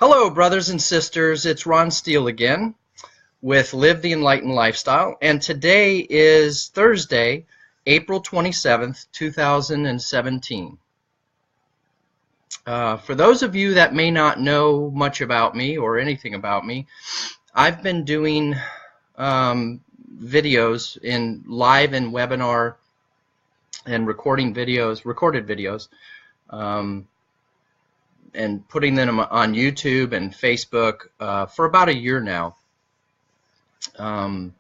Hello, brothers and sisters. It's Ron Steele again with Live the Enlightened Lifestyle. And today is Thursday, April 27th, 2017. For those of you that may not know much about me or anything about me, I've been doing videos in live and webinar and recorded videos, and putting them on YouTube and Facebook for about a year now. To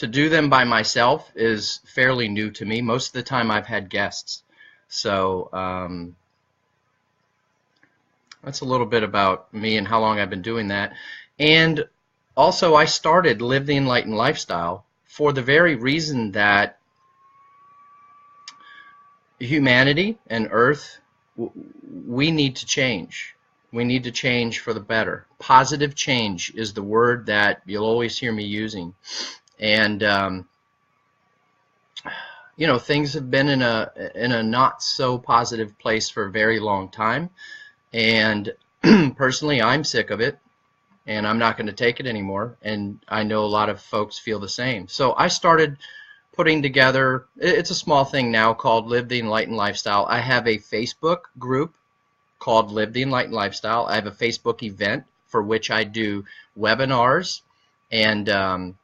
do them by myself is fairly new to me. Most of the time I've had guests. So that's a little bit about me and how long I've been doing that. And also I started Live the Enlightened Lifestyle for the very reason that humanity and Earth, we need to change. We need to change for the better. Positive change is the word that you'll always hear me using. And you know, things have been in a not so positive place for a very long time, and personally I'm sick of it, and I'm not going to take it anymore, and I know a lot of folks feel the same. So I started putting together, it's a small thing now called Live the Enlightened Lifestyle. I have a Facebook group called Live the Enlightened Lifestyle. I have a Facebook event for which I do webinars and live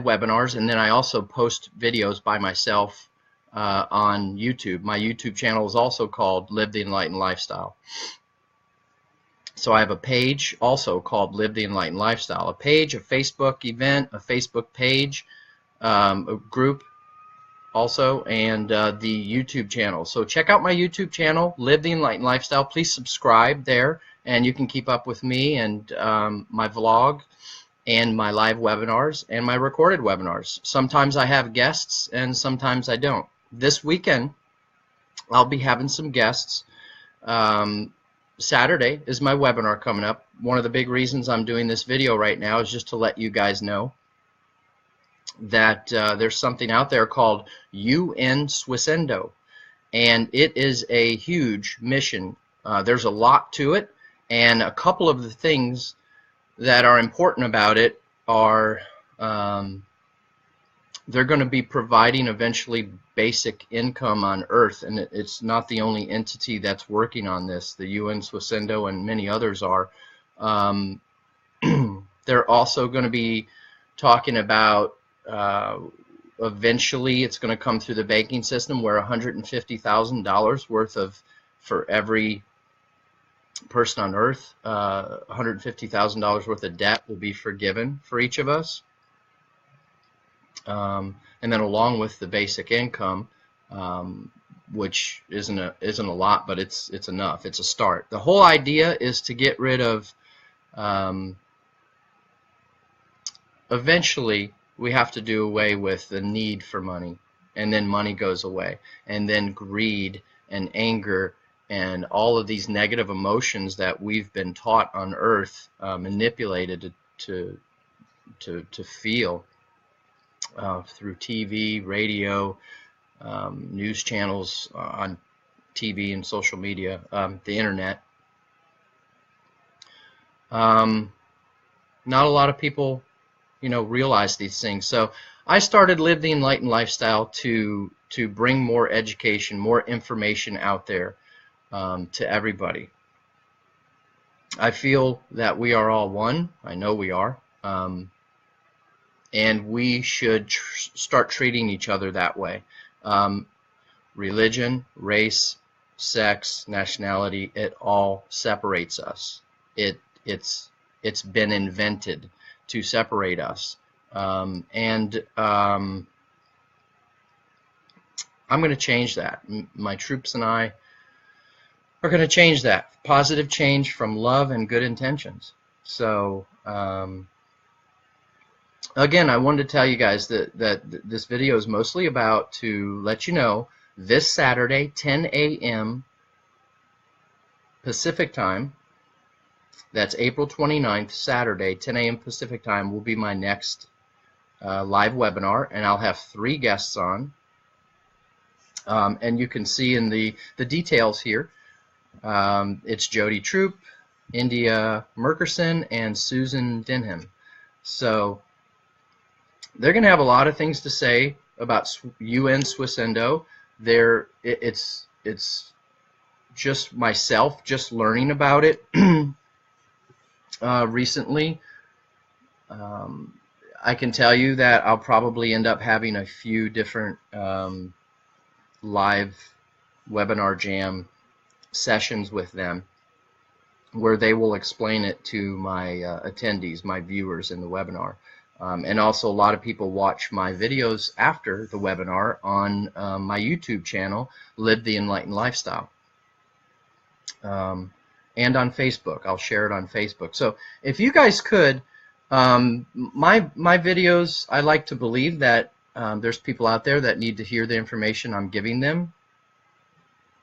webinars, and then I also post videos by myself on YouTube. My YouTube channel is also called Live the Enlightened Lifestyle. So I have a page also called Live the Enlightened Lifestyle. A page, a Facebook event, a Facebook page, a group also, and the YouTube channel. So check out my YouTube channel, Live the Enlightened Lifestyle. Please subscribe there, and you can keep up with me and my vlog and my live webinars and my recorded webinars. Sometimes I have guests and sometimes I don't. This weekend I'll be having some guests. Saturday is my webinar coming up. One of the big reasons I'm doing this video right now is just to let you guys know that there's something out there called UN Swissindo, and it is a huge mission. There's a lot to it, and a couple of the things that are important about it are they're going to be providing eventually basic income on Earth, and it's not the only entity that's working on this. The UN Swissindo and many others are. They're also going to be talking about eventually it's going to come through the banking system where $150,000 worth of, for every person on Earth, $150,000 worth of debt will be forgiven for each of us. And then along with the basic income, which isn't a lot, but it's enough. It's a start. The whole idea is to get rid of, eventually we have to do away with the need for money, and then money goes away, and then greed and anger and all of these negative emotions that we've been taught on Earth, manipulated to feel through TV, radio, news channels, on TV and social media, the internet. Not a lot of people, you know, realize these things. So I started Live the Enlightened Lifestyle to bring more education, more information out there to everybody. I feel that we are all one. I know we are. And we should start treating each other that way. Religion, race, sex, nationality, it all separates us. It's been invented to separate us. I'm going to change that. My troops and I are going to change that. Positive change from love and good intentions. So again, I wanted to tell you guys that this video is mostly about to let you know this Saturday, 10 a.m. Pacific time, that's April 29th, Saturday, 10 a.m. Pacific time, will be my next live webinar, and I'll have 3 guests on. And you can see in the details here, it's Jody Troop, India Merkerson, and Susan Denham. So they're going to have a lot of things to say about UN Swissindo. It's just myself just learning about it recently. I can tell you that I'll probably end up having a few different live webinar jam sessions with them where they will explain it to my attendees, my viewers in the webinar. And also a lot of people watch my videos after the webinar on my YouTube channel, Live the Enlightened Lifestyle. And on Facebook. I'll share it on Facebook. So if you guys could, my videos, I like to believe that there's people out there that need to hear the information I'm giving them.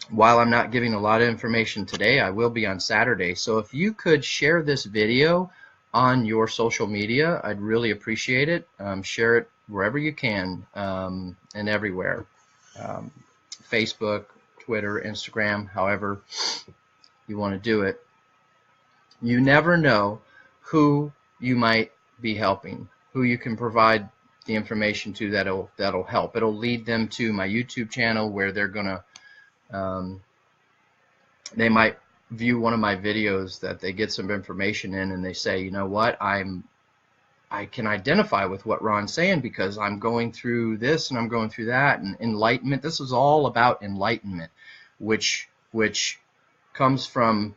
While I'm not giving a lot of information today, I will be on Saturday. So if you could share this video on your social media, I'd really appreciate it. Share it wherever you can and everywhere. Facebook, Twitter, Instagram, however you want to do it. You never know who you might be helping, who you can provide the information to that'll help. It'll lead them to my YouTube channel where they're gonna they might view one of my videos that they get some information in and they say, you know what, I can identify with what Ron's saying because I'm going through this and I'm going through that, and enlightenment. This is all about enlightenment, which comes from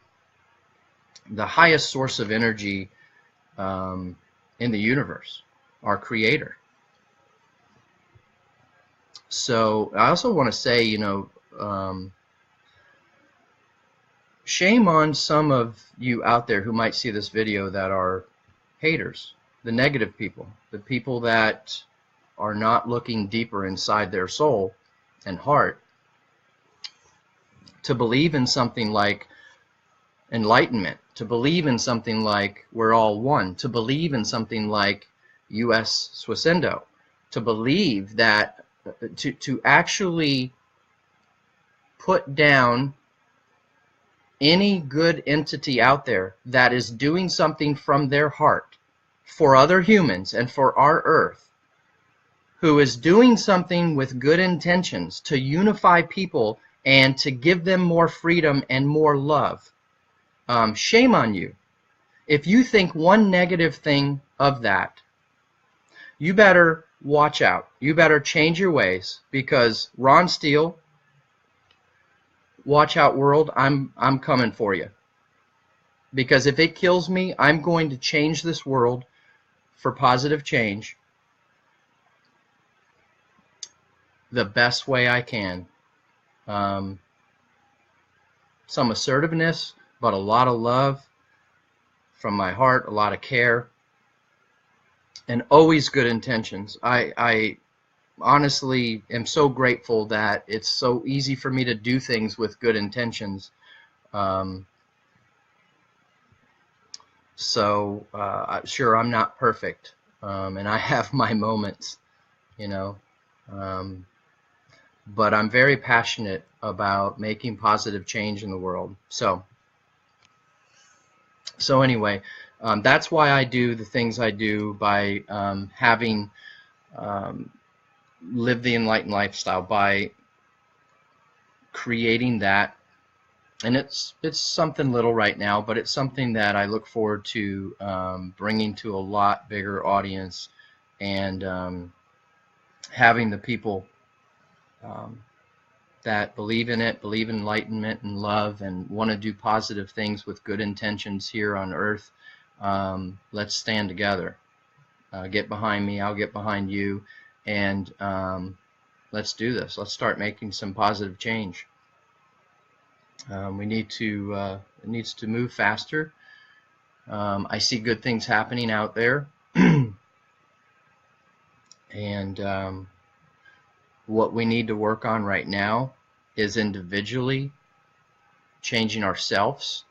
the highest source of energy in the universe, our Creator. So I also want to say, you know, shame on some of you out there who might see this video that are haters, the negative people, the people that are not looking deeper inside their soul and heart to believe in something like enlightenment, to believe in something like we're all one, to believe in something like US Swissindo, to believe that to actually put down any good entity out there that is doing something from their heart for other humans and for our earth, who is doing something with good intentions to unify people and to give them more freedom and more love. Shame on you. If you think one negative thing of that, you better watch out. You better change your ways, because Ron Steele, watch out world, I'm coming for you. Because if it kills me, I'm going to change this world for positive change the best way I can. Some assertiveness, but a lot of love from my heart, a lot of care, and always good intentions. I honestly am so grateful that it's so easy for me to do things with good intentions. Sure, I'm not perfect, and I have my moments, you know, but I'm very passionate about making positive change in the world. So anyway, that's why I do the things I do, by having Live the Enlightened Lifestyle, by creating that. And it's something little right now, but it's something that I look forward to bringing to a lot bigger audience, and having the people that believe in it, believe in enlightenment and love, and want to do positive things with good intentions here on earth. Let's stand together. Get behind me, I'll get behind you, and let's do this. Let's start making some positive change. We need to, it needs to move faster. I see good things happening out there. And what we need to work on right now is individually changing ourselves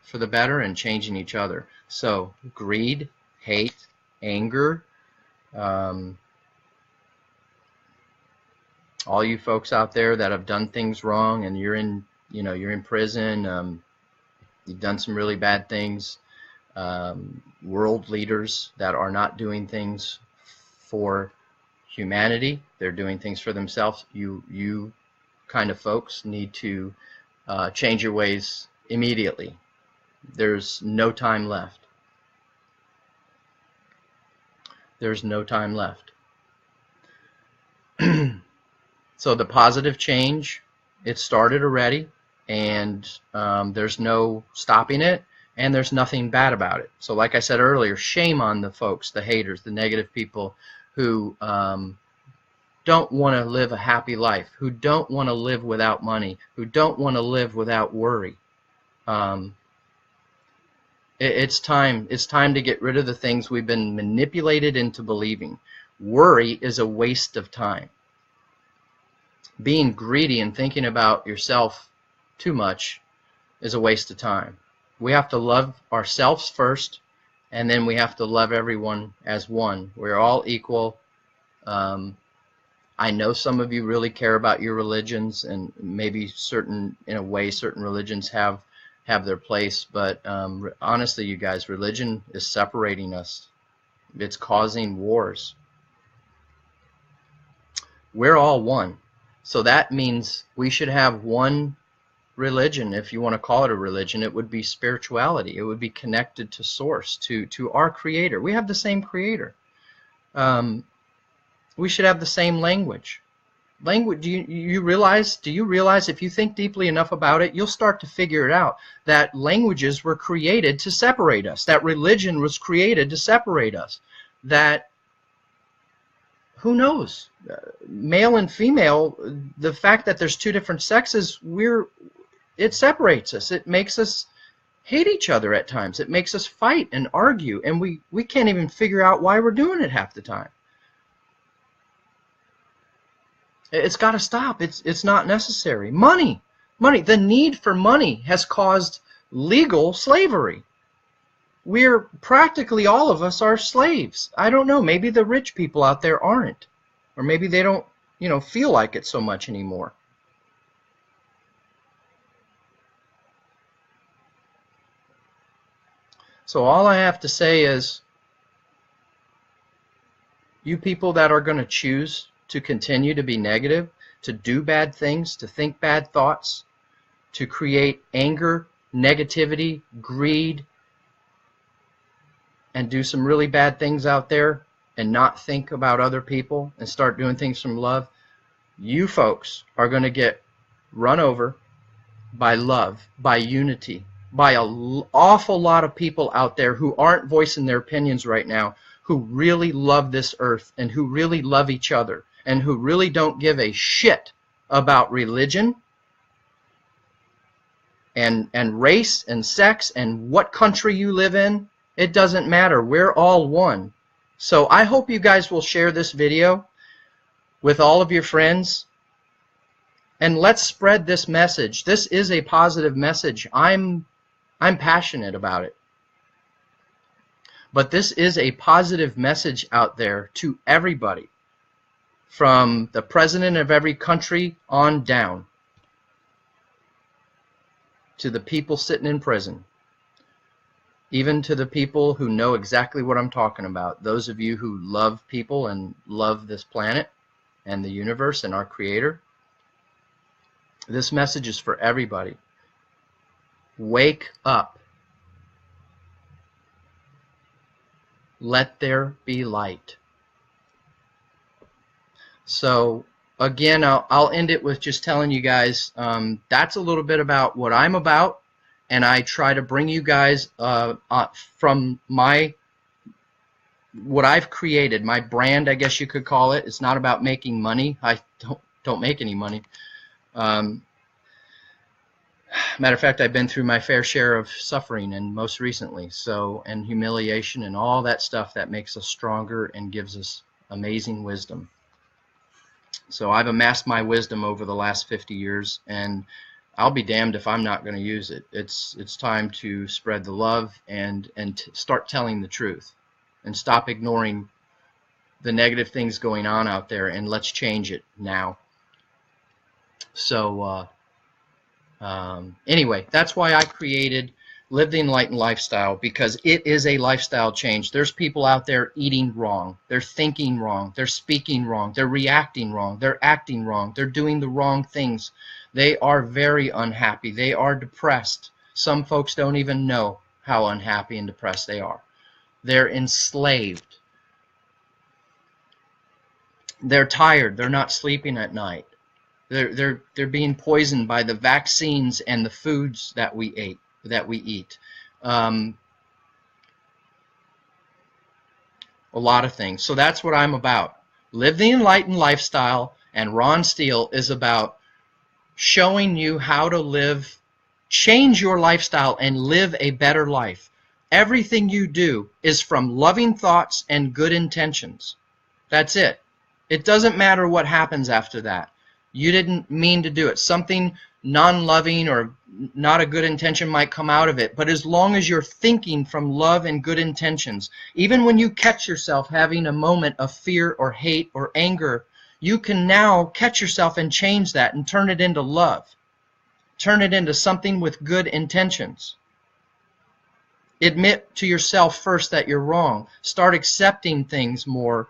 for the better and changing each other. So greed, hate, anger, all you folks out there that have done things wrong and you're in, you know, you're in prison, You've done some really bad things. World leaders that are not doing things for humanity, they're doing things for themselves. You kind of folks need to change your ways immediately. There's no time left. There's no time left. So the positive change, it started already, and there's no stopping it, and there's nothing bad about it. So like I said earlier, shame on the folks, the haters, the negative people who don't want to live a happy life, who don't want to live without money, who don't want to live without worry. It's time to get rid of the things we've been manipulated into believing. Worry is a waste of time. Being greedy and thinking about yourself too much is a waste of time. We have to love ourselves first, and then we have to love everyone as one. We're all equal. I know some of you really care about your religions, and maybe certain religions have their place, but honestly, you guys, religion is separating us. It's causing wars. We're all one. So that means we should have one religion. If you want to call it a religion, it would be spirituality. It would be connected to source, to our creator. We have the same creator. We should have the same language. Do you realize if you think deeply enough about it, you'll start to figure it out, that languages were created to separate us, that religion was created to separate us, that, who knows, male and female, the fact that there's two different sexes, it separates us. It makes us hate each other at times. It makes us fight and argue, and we can't even figure out why we're doing it half the time. It's got to stop. It's not necessary. Money. The need for money has caused legal slavery. We're practically, all of us are slaves. I don't know. Maybe the rich people out there aren't, or maybe they don't, feel like it so much anymore. So all I have to say is, you people that are going to choose to continue to be negative, to do bad things, to think bad thoughts, to create anger, negativity, greed, and do some really bad things out there and not think about other people and start doing things from love, you folks are going to get run over by love, by unity, by an awful lot of people out there who aren't voicing their opinions right now, who really love this earth and who really love each other, and who really don't give a shit about religion and race and sex and what country you live in. It doesn't matter. We're all one. So I hope you guys will share this video with all of your friends, and let's spread this message. This is a positive message. I'm passionate about it. But this is a positive message out there to everybody, from the president of every country on down to the people sitting in prison, even to the people who know exactly what I'm talking about. Those of you who love people and love this planet and the universe and our creator, this message is for everybody. Wake up. Let there be light. So again, I'll end it with just telling you guys, that's a little bit about what I'm about, and I try to bring you guys from what I've created, my brand, I guess you could call it. It's not about making money. I don't make any money. Matter of fact, I've been through my fair share of suffering, and most recently, and humiliation and all that stuff that makes us stronger and gives us amazing wisdom. So I've amassed my wisdom over the last 50 years, and I'll be damned if I'm not going to use it. It's time to spread the love and start telling the truth, and stop ignoring the negative things going on out there, and let's change it now. So anyway, that's why I created Live the enlightened lifestyle, because it is a lifestyle change. There's people out there eating wrong. They're thinking wrong. They're speaking wrong. They're reacting wrong. They're acting wrong. They're doing the wrong things. They are very unhappy. They are depressed. Some folks don't even know how unhappy and depressed they are. They're enslaved. They're tired. They're not sleeping at night. They're being poisoned by the vaccines and the foods that we eat. A lot of things. So that's what I'm about. Live the enlightened lifestyle, and Ron Steele is about showing you how to live, change your lifestyle, and live a better life. Everything you do is from loving thoughts and good intentions. That's it. It doesn't matter what happens after that. You didn't mean to do it. Something non-loving or not a good intention might come out of it. But as long as you're thinking from love and good intentions, even when you catch yourself having a moment of fear or hate or anger, you can now catch yourself and change that and turn it into love. Turn it into something with good intentions. Admit to yourself first that you're wrong. Start accepting things more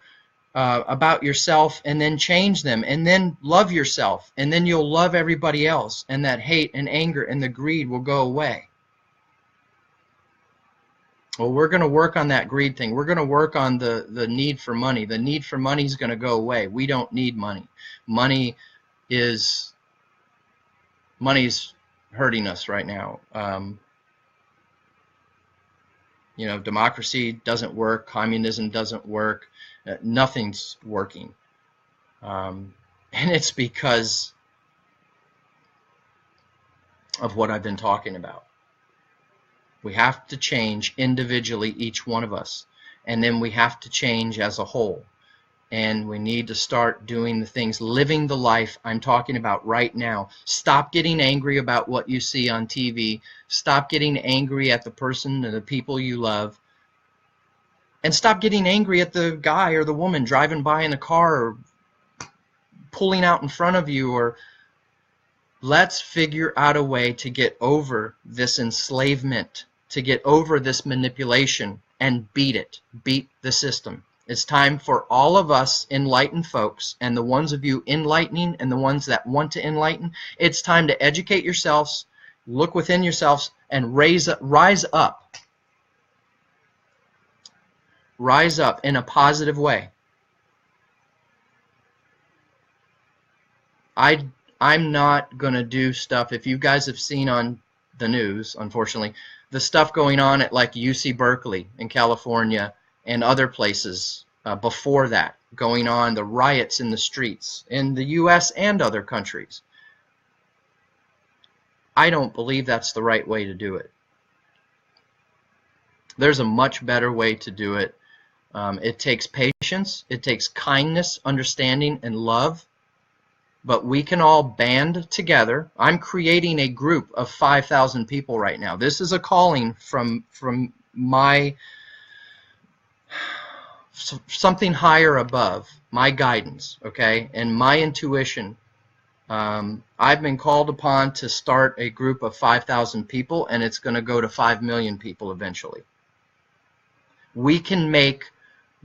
about yourself, and then change them, and then love yourself, and then you'll love everybody else, and that hate and anger and the greed will go away. Well, we're going to work on that greed thing. We're going to work on the need for money. The need for money is going to go away. We don't need money. Money's hurting us right now. Democracy doesn't work. Communism doesn't work. Nothing's working. And it's because of what I've been talking about. We have to change individually, each one of us. And then we have to change as a whole. And we need to start doing the things, living the life I'm talking about right now. Stop getting angry about what you see on TV. Stop getting angry at the person or the people you love. And stop getting angry at the guy or the woman driving by in a car or pulling out in front of you. Or let's figure out a way to get over this enslavement, to get over this manipulation and beat it. Beat the system. It's time for all of us enlightened folks, and the ones of you enlightening and the ones that want to enlighten, it's time to educate yourselves, look within yourselves, and rise up. Rise up in a positive way. I'm not going to do stuff, if you guys have seen on the news, unfortunately, the stuff going on at like UC Berkeley in California and other places before that, going on, the riots in the streets in the U.S. and other countries. I don't believe that's the right way to do it. There's a much better way to do it. It takes patience, it takes kindness, understanding, and love. But we can all band together. I'm creating a group of 5,000 people right now. This is a calling from my something higher above, my guidance, okay, and my intuition. I've been called upon to start a group of 5,000 people, and it's going to go to 5 million people eventually. We can make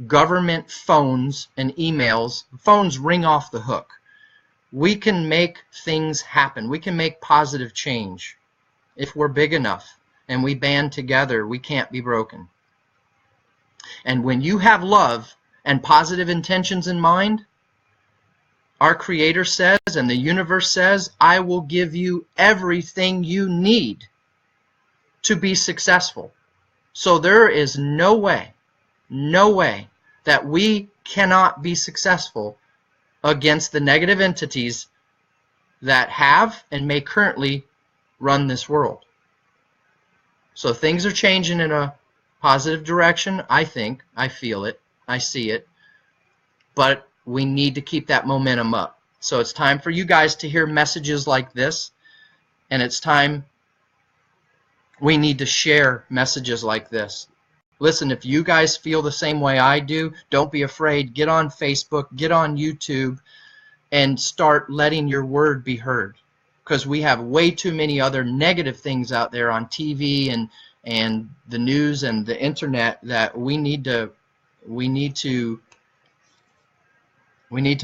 government phones and emails, phones ring off the hook. We can make things happen. We can make positive change. If we're big enough and we band together, we can't be broken. And when you have love and positive intentions in mind, our Creator says, and the universe says, I will give you everything you need to be successful. So there is no way that we cannot be successful against the negative entities that have and may currently run this world. So things are changing in a positive direction, I think. I feel it. I see it. But we need to keep that momentum up. So it's time for you guys to hear messages like this. And it's time we need to share messages like this. Listen, if you guys feel the same way I do, don't be afraid. Get on Facebook, get on YouTube, and start letting your word be heard. Because we have way too many other negative things out there on TV and the news and the internet that we need to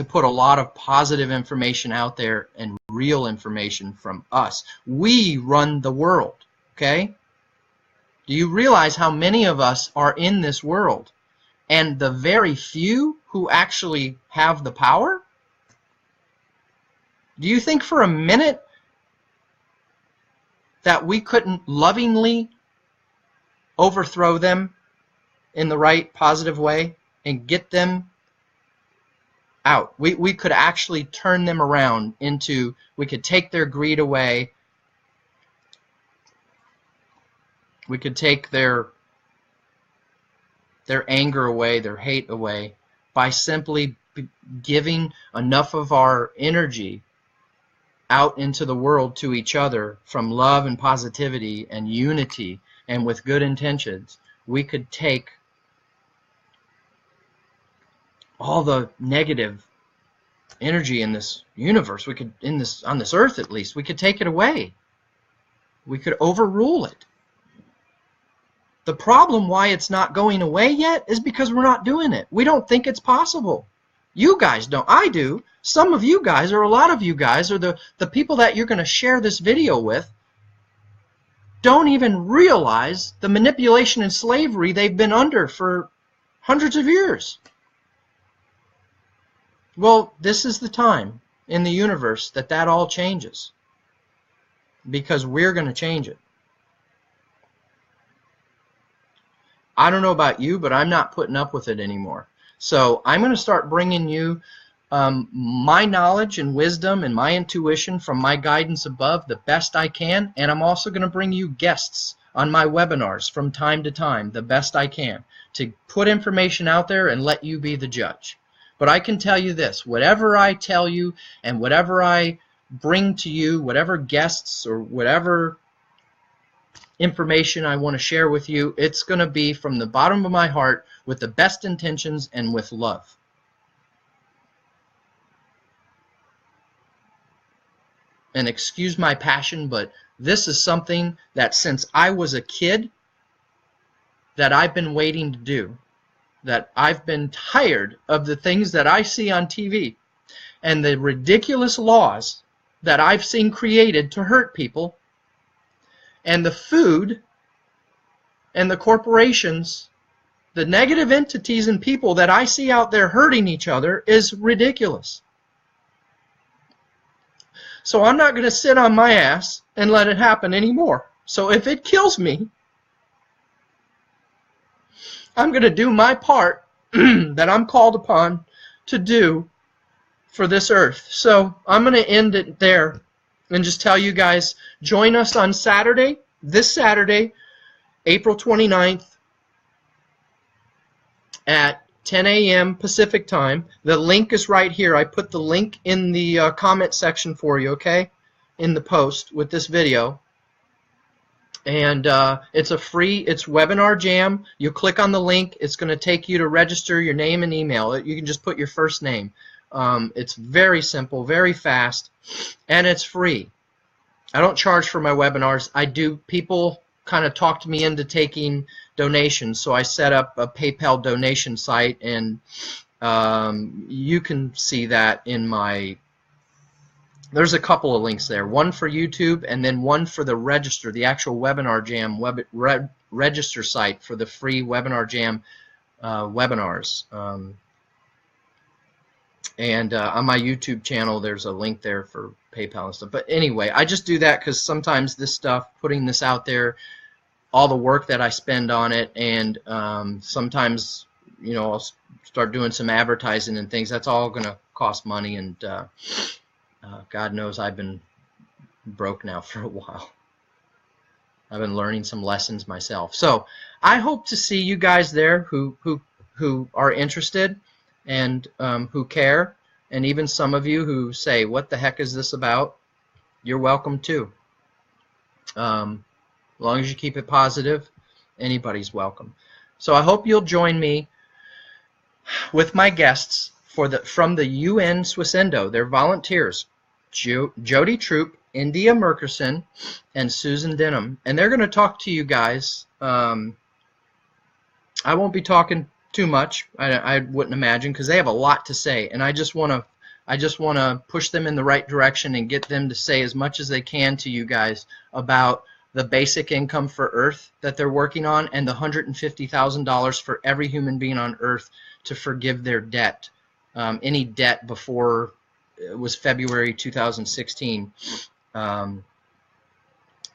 put a lot of positive information out there and real information from us. We run the world, okay? Do you realize how many of us are in this world? And the very few who actually have the power? Do you think for a minute that we couldn't lovingly overthrow them in the right positive way and get them out? We could actually turn them around into, we could take their greed away. We could take their anger away, their hate away, by simply giving enough of our energy out into the world to each other from love and positivity and unity and with good intentions. We could take all the negative energy in this universe, we could, on this earth at least, we could take it away. We could overrule it. The problem why it's not going away yet is because we're not doing it. We don't think it's possible. You guys don't. I do. Some of you guys, or a lot of you guys, or the people that you're going to share this video with, don't even realize the manipulation and slavery they've been under for hundreds of years. Well, this is the time in the universe that all changes, because we're going to change it. I don't know about you, but I'm not putting up with it anymore. So I'm going to start bringing you my knowledge and wisdom and my intuition from my guidance above the best I can. And I'm also going to bring you guests on my webinars from time to time, the best I can, to put information out there and let you be the judge. But I can tell you this, whatever I tell you and whatever I bring to you, whatever guests or whatever information I want to share with you, it's going to be from the bottom of my heart with the best intentions and with love. And excuse my passion, but this is something that since I was a kid that I've been waiting to do. That I've been tired of the things that I see on TV and the ridiculous laws that I've seen created to hurt people, and the food and the corporations, the negative entities and people that I see out there hurting each other is ridiculous. So I'm not going to sit on my ass and let it happen anymore. So if it kills me, I'm going to do my part that I'm called upon to do for this earth. So I'm going to end it there and just tell you guys, join us on Saturday, this Saturday, April 29th at 10 a.m. Pacific time. The link is right here. I put the link in the comment section for you, okay, in the post with this video. And it's a free, it's Webinar Jam. You click on the link. It's going to take you to register your name and email. You can just put your first name. It's very simple, very fast, and it's free. I don't charge for my webinars. I do. People kind of talked me into taking donations, so I set up a PayPal donation site, and you can see that in my. There's a couple of links there. One for YouTube, and then one for the register, the actual Webinar Jam register site for the free Webinar Jam webinars. And on my YouTube channel, there's a link there for PayPal and stuff. But anyway, I just do that because sometimes this stuff, putting this out there, all the work that I spend on it, and sometimes, you know, I'll start doing some advertising and things. That's all going to cost money, and God knows I've been broke now for a while. I've been learning some lessons myself. So I hope to see you guys there who are interested and who care, and even some of you who say, what the heck is this about? You're welcome too. As long as you keep it positive, anybody's welcome. So I hope you'll join me with my guests from the UN Swissindo. They're volunteers. Jody Troop, India Murkerson and Susan Denham, and they're going to talk to you guys. I won't be talking too much. I wouldn't imagine, because they have a lot to say, and I just want to push them in the right direction and get them to say as much as they can to you guys about the basic income for Earth that they're working on, and the $150,000 for every human being on Earth to forgive their debt, any debt before it was February 2016.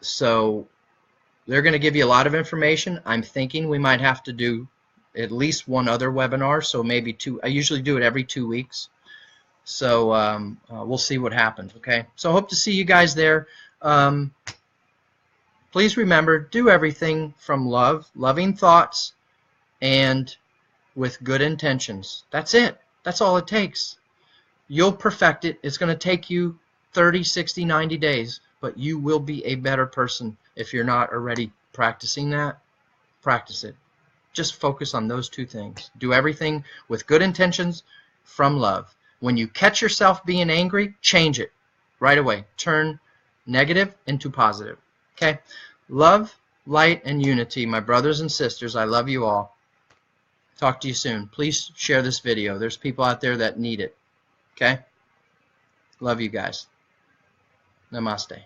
So they're going to give you a lot of information. I'm thinking we might have to do at least one other webinar, so maybe two. I usually do it every 2 weeks. So we'll see what happens, okay? So I hope to see you guys there. Please remember, do everything from love, loving thoughts, and with good intentions. That's it. That's all it takes. You'll perfect it. It's going to take you 30, 60, 90 days, but you will be a better person. If you're not already practicing that, practice it. Just focus on those two things. Do everything with good intentions from love. When you catch yourself being angry, change it right away. Turn negative into positive. Okay? Love, light, and unity, my brothers and sisters. I love you all. Talk to you soon. Please share this video. There's people out there that need it. Okay? Love you guys. Namaste.